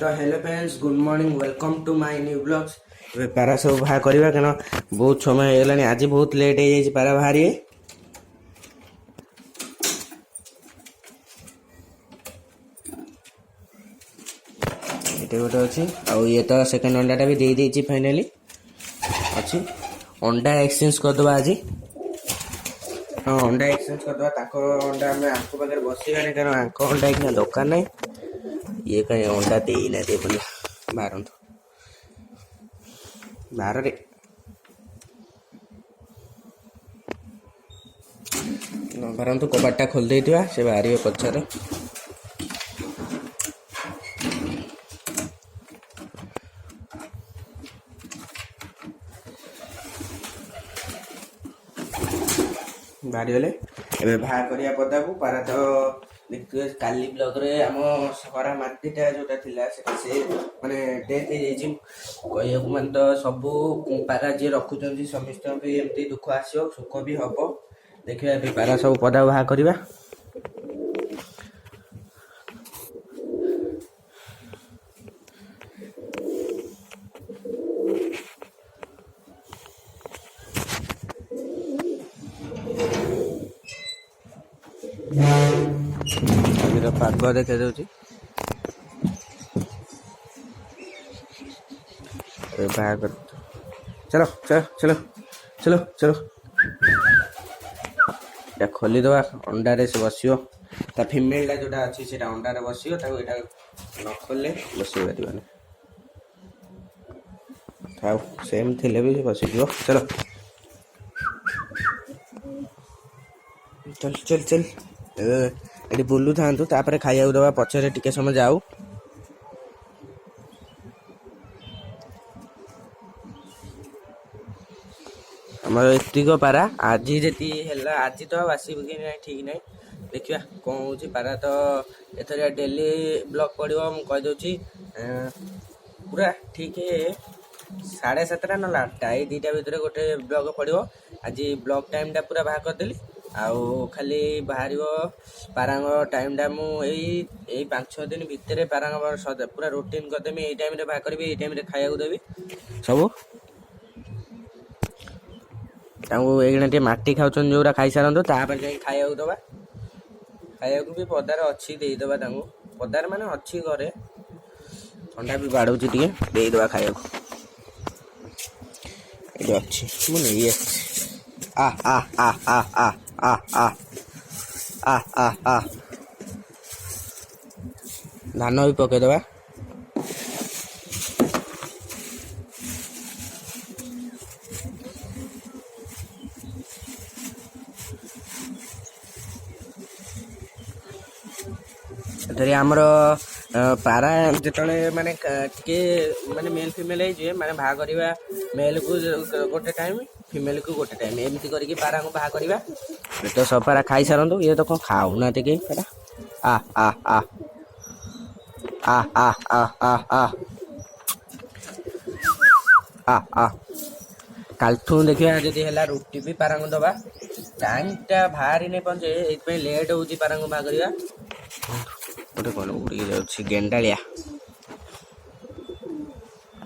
तो hello friends good morning welcome to my new blogs. पारा सब बाहर करवा क्या बहुत समय होगा आज बहुत लेट हो जाए पारा बाहर ये गोटे अच्छी आउ ये तो सेकेंड अंडा भी दे देती फाइनाली अच्छी अंडा एक्सचेंज करदे आज। हाँ अंडा एक्सचेंज करदे अंडा आम आंक पाखे बसवानी कारण आंक अंडा एक दरकार ना ये कहीं अंडा देना दे बोले बाहर बाहर बाहर कबाटा खोल दे से बाहर पचार बाहरी गले ए बाहर करिया पदा को पारा तो देखिए काली ब्लॉग रे आम हरा माटीटा जोटा थिला से माने डेथ हो मान तो सब पारा जी रखुचंती समस्त भी एमती दुख आसो सुख भी हम देखिए पारा सब पदा बाहर करवा। पाग देखा जाऊँगी बाहर चलो चलो चलो चलो चलो या खोली दवा अंडा रे से बसियो ता फीमेल टा जोटा अच्छी से अंडा रे बसियो ताको एटा न खोलले बसि पारिबानी थाउ सेम थिले भी बसि दियो चलो चल चल चल ये बुलू था खाया दवा पचर टिके समय जाऊ आमर एतिक पारा आज जी आज तो आसब कि ना ठीक ना देखिया कौन हो पारा तो एथर डेली ब्लॉग पड़ो मुझे कहीदे पूरा ठीक 7:30 ना 8टा ये 2टा भितर गोटे ब्लॉग पड़ो आज ब्लॉग टाइम टा पूरा बाहर करदेली आउ खाली बाहर पारांग टाइम टा मुझे 5-6 दिन भितर पारांग पूरा रूटीन करदेमी ये टाइम बाहर करी ये टाइम खाया देवी सब ये माटी खाऊन जो खाई सारत खाया दबा खाया भी पदार अच्छी देदबा पदार माने अच्छी घरे ठंडा भी बाड़ूची देदबा खाया अच्छी मुझे आ आ आ आ आ आ आ आ आ आ धान भी पकईदबा आमर पारा जो माने टे माने मेल फिमेल हो माने बाहा करवा मेल को गोटे टाइम फिमेल को गोटे टाइम एमती करके पारा को बाहा करवा तो सब पारा खाई सारंतु ये तो कौन खाऊना कहीं पारा आ आ आ आ आ आ आ आ आ आ कालठू देखिए जदि है रुटी भी पारा को दबा टाइम टा बाहरी नहीं पहुंचे ये लेट हो पारा को बाहा करवा गोटे कौन उड़ी जाऊँ गेंडाड़िया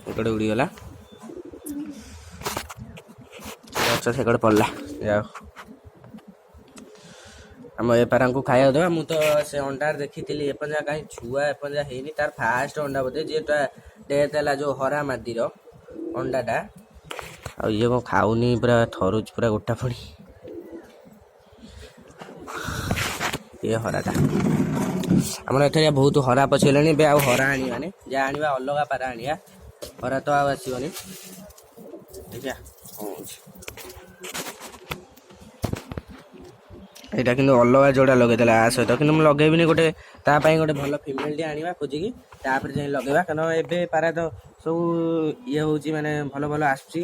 गोटे उड़ीगला अच्छा से पड़ला जाओ आम ए पारा को खाया दबा मु तो से अंडा देखी एपजा कहीं छुआ एपजा है तार फास्ट अंडा बोधे जेटा डेथ है जो हरा मादीर अंडाटा आ ये कौन खाऊनी पूरा थरुच पूरा गोटा पड़ी ये हराटा आम एथर बहुत हरा पचेगा आ हरा आने जहाँ आने अलग पारा आनिया हरा तो आसबनी देखिया यहाँ कि अलग जोड़ा लगे आ सहित कि लगेबी गोटे तापाई गोटे भल फिमेल टे आना खोजिकी तापर जाए लगेगा कारण एवं पारा तो सब ये हूँ माने भल भल आसुची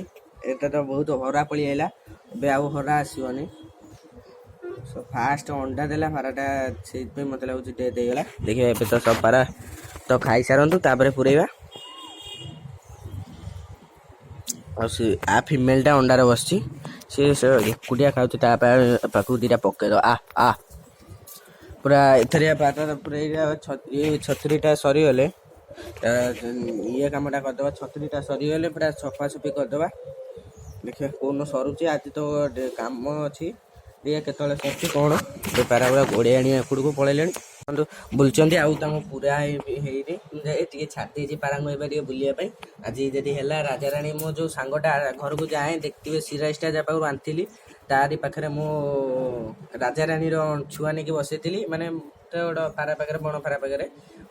एटा तो बहुत हरा पड़ी आइला ए हरा आसबनी फास्ट अंडा देला पाराटा से मत लगुच डेथ होगा देखिए ए तो सब पारा तो खाई सारंतु पुरेबा आ फिमेल टा अंडार बस एकुटिया खाऊ पाखु 2टा पकईद आ आ पूरा एथरिया पारा पूरा छतरीटा सरीगले ଇଏ କାମଟା କରିଦେବା, ଛତୁରିଟା ସରିଗଲେ ପୁରା ସଫାସଫି କରିଦେବା। ଦେଖିବା କୋଉଦିନ ସରୁଛି, ଆଜି ତ କାମ ଅଛି, ଦେଖିବା କେତେବେଳେ ସରୁଛି କ'ଣ। ବେପାର ଗୁଡ଼ା ଗୋଡ଼େଇ ଆଣି ଏପଟକୁ ପଳେଇଲେଣି, ବୁଲୁଛନ୍ତି। ଆଉ ତାଙ୍କୁ ପୁରା ହେଇନି, ଟିକେ ଛାଡ଼ି ଦେଇଛି ପାରାଙ୍କୁ ଏବେ ଟିକେ ବୁଲିବା ପାଇଁ। ଆଜି ଯଦି ହେଲା ରାଜାରାଣୀ, ମୋ ଯେଉଁ ସାଙ୍ଗଟା ଘରକୁ ଯାଏ ଦେଖିଥିବେ, ସିରାଜଟା ଯାହା ପାଖରୁ ଆଣିଥିଲି, ତାରି ପାଖରେ ମୁଁ ରାଜାରାଣୀର ଛୁଆ ନେଇକି ବସେଇଥିଲି, ମାନେ ଗୋଟେ ପାରା ପାଖରେ, ବଣ ପାରା ପାଖରେ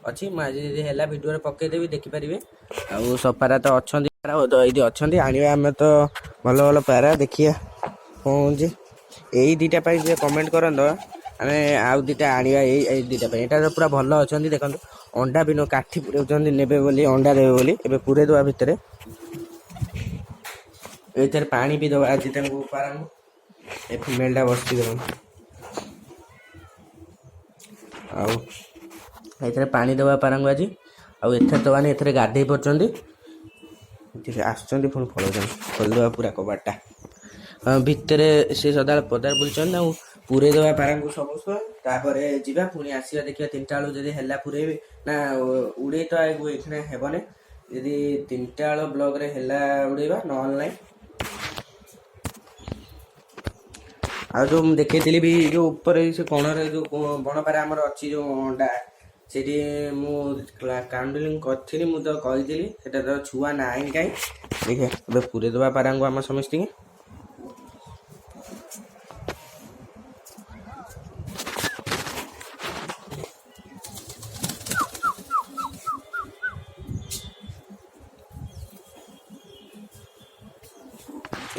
ଅଛି। ମୁଁ ଆଜି ଯଦି ହେଲା ଭିଡ଼ିଓରେ ପକେଇଦେବି, ଦେଖିପାରିବେ। ଆଉ ସବୁ ପାରା ତ ଅଛନ୍ତି, ଏଇଠି ଅଛନ୍ତି, ଆଣିବା ଆମେ ତ ଭଲ ଭଲ ପାରା। ଦେଖିବା କ'ଣ ହେଉଛି। ଏଇ ଦୁଇଟା ପାଇଁ ଯିଏ କମେଣ୍ଟ କରନ୍ତ, ଆମେ ଆଉ ଦୁଇଟା ଆଣିବା। ଏଇ ଦୁଇଟା ପାଇଁ, ଏଇଟା ପୁରା ଭଲ ଅଛନ୍ତି। ଦେଖନ୍ତୁ ଅଣ୍ଡା ବି କାଠି ପୁରାଉଛନ୍ତି, ନେବେ ବୋଲି, ଅଣ୍ଡା ଦେବେ ବୋଲି। ଏବେ ପୁରେଇ ଦେବା ଭିତରେ, ଏଇଥିରେ ପାଣି ବି ଦେବା ଆଜି ତାଙ୍କୁ ପାରାଙ୍କୁ। ଏ ଫିମେଲଟା ବସିଛି ଦେଖନ୍ତୁ, ଆଉ ଏଥିରେ ପାଣି ଦେବା ପାରାଙ୍କୁ ଆଜି। ଆଉ ଏଥିରେ ଦେବାନି, ଏଥିରେ ଗାଧେଇ ପଡ଼ୁଛନ୍ତି, ଏଥିରେ ଆସୁଛନ୍ତି ପୁଣି ପଳାଉଛନ୍ତି। ଖୋଲିଦେବା ପୁରା କବାଟଟା, ଭିତରେ ସେ ସଦାବେଳେ ପଦାରେ ବୁଲୁଛନ୍ତି। ଆଉ ପୁରେଇ ଦେବା ପାରାଙ୍କୁ ସମସ୍ତ, ତାପରେ ଯିବା ପୁଣି ଆସିବା। ଦେଖିବା 3ଟା ବେଳକୁ ଯଦି ହେଲା ପୁରେଇବି ନା ଉଡ଼େଇ ତ ଏଇଖିଣା ହେବନି। ଯଦି 3ଟା ବେଳ ବ୍ଲକରେ ହେଲା ଉଡ଼େଇବା, ନହେଲେ ନାହିଁ। ଆଉ ଯେଉଁ ମୁଁ ଦେଖେଇଥିଲି ବି, ଯେଉଁ ଉପରେ ସେ କଣରେ ଯେଉଁ ବଣପାରା ଆମର ଅଛି, ଯେଉଁ ଅଣ୍ଡା, ସେଠି ମୁଁ କାଉଣ୍ଟେଲିଂ କରିଥିଲି। ମୁଁ ତ କହିଥିଲି ସେଟା ତ ଛୁଆ ନାହିଁ କାହିଁ। ଦେଖିବା ଏବେ ପୁରେଇ ଦେବା ପାରାଙ୍କୁ ଆମ ସମସ୍ତଙ୍କୁ।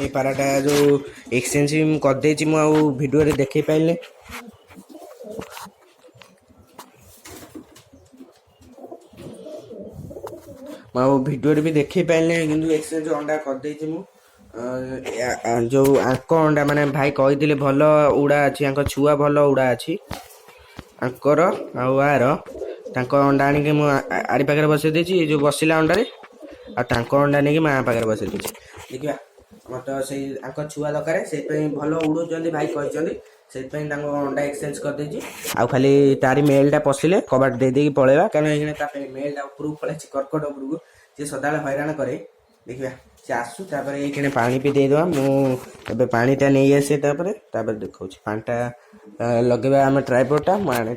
এই ପାରାଟା ଯେଉଁ ଏକ୍ସଚେଞ୍ଜ ମୁଁ କରିଦେଇଛି, ମୁଁ ଆଉ ଭିଡ଼ିଓରେ ଦେଖେଇ ପାରିଲି। ମୁଁ ଆଉ ଭିଡ଼ିଓରେ ବି ଦେଖେଇ ପାରିଲି, କିନ୍ତୁ ଏକ୍ସଚେଞ୍ଜ ଅଣ୍ଡା କରିଦେଇଛି ମୁଁ। ଯେଉଁ ଆଙ୍କ ଅଣ୍ଡା, ମାନେ ଭାଇ କହିଥିଲେ ଭଲ ଉଡ଼ା ଅଛି, ଆଙ୍କ ଛୁଆ ଭଲ ଉଡ଼ା ଅଛି ଆଙ୍କର। ଆଉ ଆର ତାଙ୍କ ଅଣ୍ଡା ଆଣିକି ମୁଁ ଆରି ପାଖରେ ବସେଇ ଦେଇଛି, ଏ ଯେଉଁ ବସିଲା ଅଣ୍ଡାରେ। ଆଉ ତାଙ୍କ ଅଣ୍ଡା ନେଇକି ମା ପାଖରେ ବସେଇ ଦେଇଛି। ଦେଖିବା, ଆମର ତ ସେଇ ଆଙ୍କ ଛୁଆ ଦରକାର, ସେଇଥିପାଇଁ ଭଲ ଉଡ଼ୁଛନ୍ତି ଭାଇ କହିଛନ୍ତି, ସେଇଥିପାଇଁ ତାଙ୍କ ଅଣ୍ଡା ଏକ୍ସଚେଞ୍ଜ କରିଦେଇଛି। ଆଉ ଖାଲି ତାରି ମେଲ୍ଟା ପଶିଲେ କବାଟ ଦେଇଦେଇକି ପଳେଇବା, କାରଣ ଏଇଖିଣା ତା ମେଲ୍ଟା ଉପରକୁ ପଳେଇଛି, କର୍କଟ ଉପରକୁ। ସେ ସଦାବେଳେ ହଇରାଣ କରେ। ଦେଖିବା ସେ ଆସୁ, ତାପରେ ଏଇଖିଣା ପାଣି ବି ଦେଇଦେବା। ମୁଁ ଏବେ ପାଣିଟା ନେଇ ଆସେ, ତାପରେ ଦେଖାଉଛି ପାଣିଟା ଲଗେଇବା। ଆମେ ଟ୍ରାଇପଡ଼ଟା, ମୁଁ ଆଣେ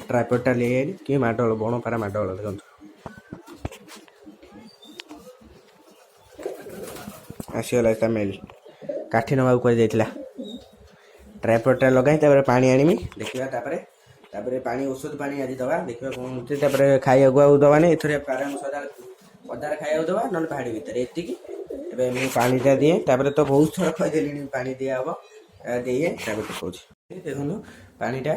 ଟ୍ରାଇପଡ଼ଟା ନେଇ ଆଇଲି। କି ମାଡ଼ଳ, ବଣ ପାରା ମାଡ଼ଳ ଦେଖନ୍ତୁ। ଆସିଗଲା ତା ମେଲ୍, କାଠି ନେବାକୁ କୁଆଡ଼େ ଯାଇଥିଲା। ଟ୍ରାଇପଡ଼ଟା ଲଗାଇ, ତାପରେ ପାଣି ଆଣିବି। ଦେଖିବା ତାପରେ ପାଣି, ଔଷଧ ପାଣି ଆଜି ଦେବା। ଦେଖିବା କ'ଣ ହେଉଛି। ତାପରେ ଖାଇବାକୁ ଆଉ ଦେବାନି, ଏଥିରେ ପାରାଙ୍କୁ ସଦାବେଳେ ପଦାରେ ଖାଇବାକୁ ଦେବା, ନହେଲେ ଭାଡ଼ି ଭିତରେ, ଏତିକି। ଏବେ ମୁଁ ପାଣିଟା ଦିଏ, ତାପରେ ତ ବହୁତ ଥର କହିଦେଲିଣି ପାଣି ଦିଆହେବ, ଦିଏ। ତାପରେ ଦେଖାଉଛି, ଦେଖନ୍ତୁ ପାଣିଟା।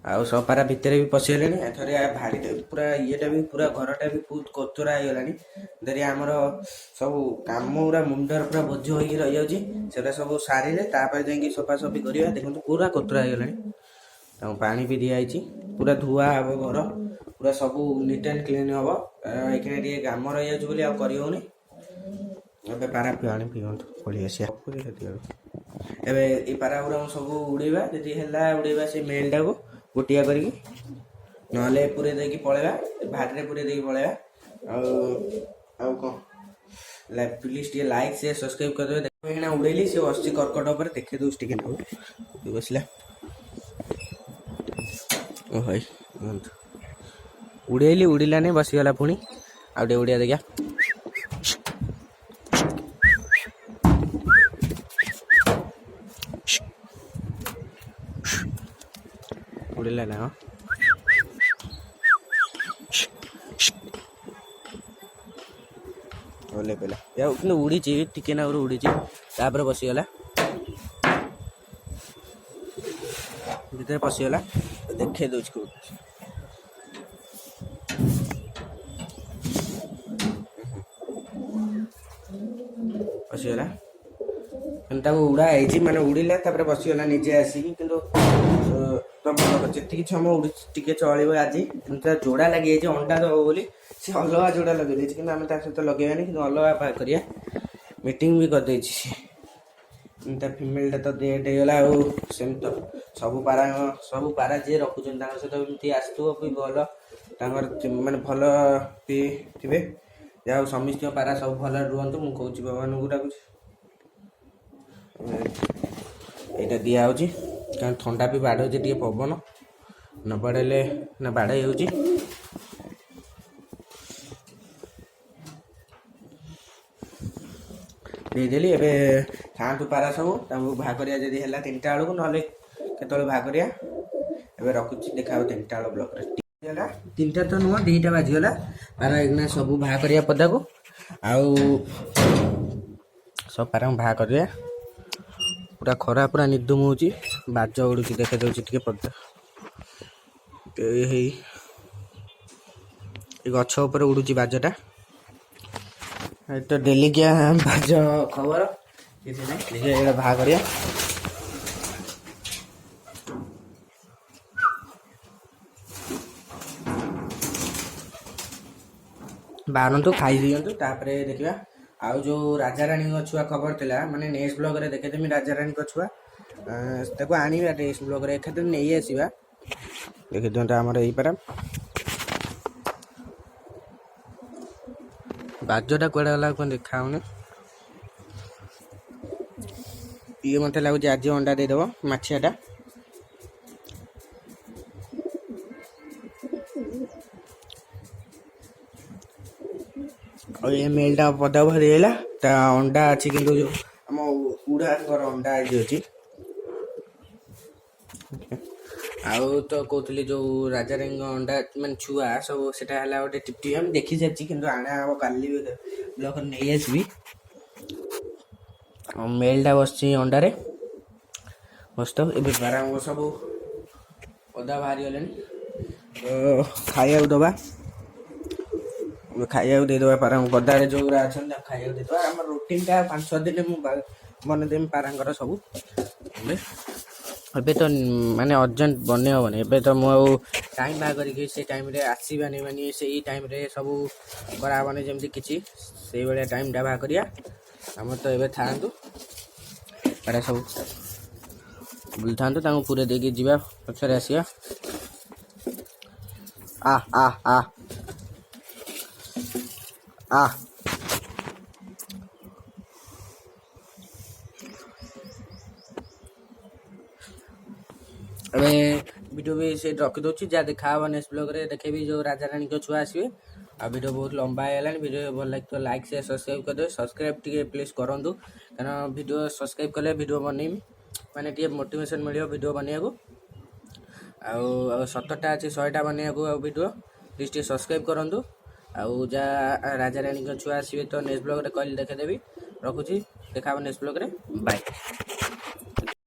ଆଉ ସବୁ ପାରା ଭିତରେ ବି ପଶିଗଲେଣି। ଏଥରେ ଭାଡ଼ି ପୁରା ଇଏଟା ବି, ପୁରା ଘରଟା ବି ବହୁତ କୋତରା ହେଇଗଲାଣି। ଯଦି ଆମର ସବୁ କାମ ଗୁଡ଼ା ମୁଣ୍ଡରେ ପୁରା ବୋଝ ହୋଇକି ରହିଯାଉଛି, ସେଟା ସବୁ ସାରିଲେ ତାପରେ ଯାଇକି ସଫାସଫି କରିବା। ଦେଖନ୍ତୁ ପୁରା କୋତରା ହେଇଗଲାଣି। ତାଙ୍କୁ ପାଣି ବି ଦିଆହେଇଛି, ପୁରା ଧୁଆ ହେବ ଘର, ପୁରା ସବୁ ନିଟ୍ ଆଣ୍ଡ କ୍ଲିନ୍ ହେବ। ଏଇଖିଣା ଟିକେ କାମ ରହିଯାଉଛି ବୋଲି ଆଉ କରିହେଉନି। ଏବେ ପାରା ପାଣି ପିଅନ୍ତୁ, ପଳେଇ ଆସିବା। ଏବେ ଏ ପାରା ଗୁଡ଼ା ସବୁ ଉଡ଼େଇବା, ଯଦି ହେଲା ଉଡ଼େଇବା ସେ ମେଲ୍ଟାକୁ ଗୋଟିଆ କରିକି, ନହେଲେ ପୁରେଇ ଦେଇକି ପଳେଇବା, ଭାଡ଼ିରେ ପୁରେଇ ଦେଇକି ପଳେଇବା। ଆଉ କ'ଣ, ପ୍ଲିଜ୍ ଟିକେ ଲାଇକ୍, ସେୟାର, ସବସ୍କ୍ରାଇବ୍ କରିଦେବେ। ଦେଖ ଏଇନା ଉଡ଼େଇଲି, ସେ ବସିଛି କର୍କଟ ଉପରେ, ଦେଖେଇ ଦେଉଛି ଟିକେ ନାକୁ ବସିଲା। ଓ ଭାଇ ଉଡ଼େଇଲି, ଉଡ଼ିଲାନି, ବସିଗଲା ପୁଣି। ଆଉ ଟିକେ ଉଡ଼ିଆ ଦେଖିଆ। ଉଡ଼ିଲା ନା ଓହ୍ଲେଇ ପଇଲା, କିନ୍ତୁ ଉଡ଼ିଛି ଟିକେ ନାଗୁରୁ ଉଡ଼ିଛି, ତାପରେ ବସିଗଲା, ଭିତରେ ପଶିଗଲା। ଦେଖେଇ ଦେଉଛି କୋଉଠି ପଶିଗଲା। ତାକୁ ଉଡ଼ା ହେଇଛି, ମାନେ ଉଡ଼ିଲା, ତାପରେ ବସିଗଲା ନିଜେ ଆସିକି। କିନ୍ତୁ ଯେତିକି ସମୟ ଉଡ଼ିଛି ଟିକେ ଚଳିବ ଆଜି, କିନ୍ତୁ ତା ଯୋଡ଼ା ଲାଗିଯାଇଛି ଅଣ୍ଡା ଦେବ ବୋଲି। ସେ ଅଲଗା ଯୋଡ଼ା ଲଗେଇ ଦେଇଛି, କିନ୍ତୁ ଆମେ ତା ସହିତ ଲଗେଇବାନି, କିନ୍ତୁ ଅଲଗା କରିବା। ମିଟିଂ ବି କରିଦେଇଛି, ତା ଫିମେଲଟା ତ ଡେଟ୍ ହେଇଗଲା ଆଉ ସେମିତି ତ ସବୁ ପାରା ଯିଏ ରଖୁଛନ୍ତି ତାଙ୍କ ସହିତ ଏମିତି ଆସିଥିବ ବି ଭଲ ତାଙ୍କର ମାନେ ଭଲ ବି ଥିବେ ଯାହା ହଉ ସମସ୍ତିଙ୍କ ପାରା ସବୁ ଭଲରେ ରୁହନ୍ତୁ ମୁଁ କହୁଛି ଭଗବାନଙ୍କୁ ଡାକୁଛି। ଏଇଟା ଦିଆହେଉଛି କାରଣ ଥଣ୍ଡା ବି ବାଡ଼ଉଛି ଟିକେ ପବନ ନ ବାଡ଼େଇଲେ ନା ବାଡ଼େଇ ହେଉଛି। ଦେଇଦେଲି ଏବେ ଖାଆନ୍ତୁ ପାରା ସବୁ ତାଙ୍କୁ ବାହା କରିବା ଯଦି ହେଲା 3ଟା ବେଳକୁ ନହେଲେ କେତେବେଳେ ବାହା କରିବା। ଏବେ ରଖୁଛି ଦେଖା ହବ 3ଟା ବେଳ ବ୍ଲକରେ। 3ଟା ତ ନୁହଁ 2ଟା ବାଜିଗଲା ପାରା ଏଇନା ସବୁ ବାହା କରିବା ପଦାକୁ ଆଉ ସବୁ ପାରାଙ୍କୁ ବାହା କରିବା। ପୁରା ଖରା ପୁରା ନିଧୁମ ହେଉଛି ବାଜ ଉଡ଼ୁଛି ଦେଖାଇ ଦେଉଛି ଟିକେ ପଦା ହେଇ ଏ ଗଛ ଉପରେ ଉଡ଼ୁଛି ବାଜଟା ତ ଡେଲିକିଆ ବାଜ ଖବର କିଛି ନାହିଁ ଦେଖିବା ଏଇଟା ବାହା କରିବା। ବାହାରନ୍ତୁ ଖାଇଦିଅନ୍ତୁ ତାପରେ ଦେଖିବା। ଆଉ ଯେଉଁ ରାଜାରାଣୀଙ୍କ ଛୁଆ ଖବର ଥିଲା ମାନେ ନେକ୍ସଟ ବ୍ଲଗରେ ଦେଖେଇଦେମି ରାଜାରାଣୀଙ୍କ ଛୁଆ ତାକୁ ଆଣିବା ନେକ୍ସଟ ବ୍ଲଗରେ ଏକାଥରେ ନେଇ ଆସିବା। ଦେଖିଦିଅନ୍ତୁ ଆମର ଏଇପାରା ବାଜଟା କୁଆଡ଼େ ଗଲା କ'ଣ ଦେଖାହେଉନି। ଇଏ ମୋତେ ଲାଗୁଛି ଆଜି ଅଣ୍ଡା ଦେଇଦେବ ମାଛିଆଟା। ଆଉ ଏ ମେଲଟା ପଦାକୁ ବାହାରିଗଲା ତା ଅଣ୍ଡା ଅଛି କିନ୍ତୁ ଯେଉଁ ଆମ ଉଡ଼ାଙ୍କର ଅଣ୍ଡା ଏଠି ଅଛି। ଆଉ ତ କହୁଥିଲି ଯେଉଁ ରାଜାରାଣୀଙ୍କ ଅଣ୍ଡା ମାନେ ଛୁଆ ସବୁ ସେଟା ହେଲା ଗୋଟେ ଟିପଟି ଆମେ ଦେଖି ସାରିଛି କିନ୍ତୁ ଆଣା ହେବ କାଲି ବ୍ଲକରେ ନେଇ ଆସିବି। ମେଲଟା ବସିଛି ଅଣ୍ଡାରେ ବସିଥାଉ। ଏବେ ପାରାଙ୍କ ସବୁ ଅଦା ବାହାରିଗଲେଣି ତ ଖାଇବାକୁ ଦେବା ଖାଇବାକୁ ଦେଇଦେବା ପାରାଙ୍କୁ ପଦାରେ ଯେଉଁଗୁଡ଼ା ଅଛନ୍ତି ତାକୁ ଖାଇବାକୁ ଦେଇଦେବା। ଆମର ରୁଟିନଟା 5-6 ଦିନ ମୁଁ ବନେଇଦେବି ପାରାଙ୍କର ସବୁ। ଏବେ ତ ମାନେ ଅର୍ଜେଣ୍ଟ ବନେଇ ହେବନି ଏବେ ତ ମୁଁ ଆଉ ଟାଇମ୍ ବାହାର କରିକି ସେ ଟାଇମ୍ରେ ଆସିବାନି ମାନେ ସେଇ ଟାଇମ୍ରେ ସବୁ କରାହେବନି ଯେମିତି କିଛି ସେଇଭଳିଆ ଟାଇମ୍ଟା ବାହାର କରିବା। ଆମର ତ ଏବେ ଥାଆନ୍ତୁ ପାରା ସବୁ ବୁଲିଥାନ୍ତୁ ତାଙ୍କୁ ପୁରେଇ ଦେଇକି ଯିବା ପଛରେ ଆସିବା। ଆ ଆ ଆ ଆ ଏବେ ଭିଡ଼ିଓ ବି ସେଇଠି ରଖିଦେଉଛି ଯାହା ଦେଖାହେବ ନେକ୍ସଟ ବ୍ଲଗରେ ଦେଖେଇବି ଯେଉଁ ରାଜାରାଣୀଙ୍କ ଛୁଆ ଆସିବେ। ଆଉ ଭିଡ଼ିଓ ବହୁତ ଲମ୍ବା ହେଇଗଲାଣି ଭିଡ଼ିଓ ଭଲ ଲାଗିଥିବ ଲାଇକ୍ ସେୟାର ସବସ୍କ୍ରାଇବ୍ କରିଦେବେ। ସବସ୍କ୍ରାଇବ୍ ଟିକେ ପ୍ଲିଜ୍ କରନ୍ତୁ କାରଣ ଭିଡ଼ିଓ ସବସ୍କ୍ରାଇବ୍ କଲେ ଭିଡ଼ିଓ ବନେଇବି ମାନେ ଟିକେ ମୋଟିଭେସନ୍ ମିଳିବ ଭିଡ଼ିଓ ବନେଇବାକୁ। ଆଉ 70ଟା ଅଛି 100ଟା ବନେଇବାକୁ ଆଉ ଭିଡ଼ିଓ ପ୍ଲିଜ୍ ଟିକେ ସବସ୍କ୍ରାଇବ୍ କରନ୍ତୁ। ଆଉ ଯାହା ରାଜାରାଣୀଙ୍କ ଛୁଆ ଆସିବେ ତ ନେକ୍ସଟ ବ୍ଲଗରେ କହିଲେ ଦେଖେଇଦେବି। ରଖୁଛି ଦେଖା ହେବ ନେକ୍ସଟ ବ୍ଲଗରେ ବାଏ।